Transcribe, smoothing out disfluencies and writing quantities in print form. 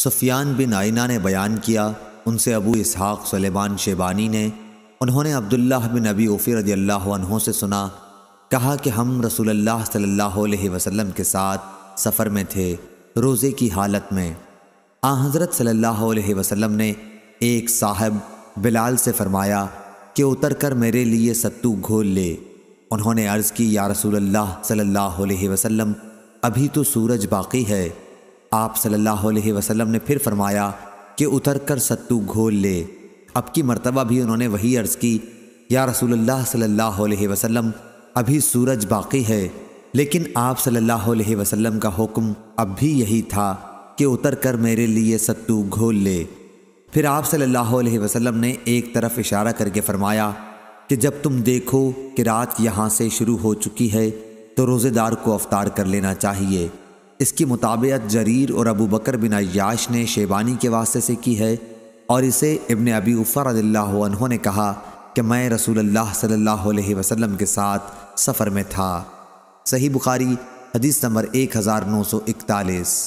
سفیان بن عینہ نے بیان کیا، ان سے ابو اسحاق سلیمان شیبانی نے، انہوں نے عبداللہ بن ابی اوفی رضی اللہ عنہ سے سنا، کہا کہ ہم رسول اللہ صلی اللہ علیہ وسلم کے ساتھ سفر میں تھے، روزے کی حالت میں۔ حضرت صلی اللہ علیہ وسلم نے ایک صاحب بلال سے فرمایا کہ اتر کر میرے لیے ستو گھول لے۔ انہوں نے عرض کی، یا رسول اللہ صلی اللہ علیہ وسلم، ابھی تو سورج باقی ہے۔ آپ صلی اللہ علیہ وسلم نے پھر فرمایا کہ اتر کر ستو گھول لے۔ اب کی مرتبہ بھی انہوں نے وہی عرض کی، یا رسول اللہ صلی اللہ علیہ وسلم، ابھی سورج باقی ہے۔ لیکن آپ صلی اللہ علیہ وسلم کا حکم اب بھی یہی تھا کہ اتر کر میرے لیے ستو گھول لے۔ پھر آپ صلی اللہ علیہ وسلم نے ایک طرف اشارہ کر کے فرمایا کہ جب تم دیکھو کہ رات یہاں سے شروع ہو چکی ہے تو روزے دار کو افطار کر لینا چاہیے۔ اس کی مطابقت جریر اور ابو بکر بن عیاش نے شیبانی کے واسطے سے کی ہے، اور اسے ابن ابی اوفی رضی اللہ عنہ نے کہا کہ میں رسول اللہ صلی اللہ علیہ وسلم کے ساتھ سفر میں تھا۔ صحیح بخاری حدیث نمبر 1941۔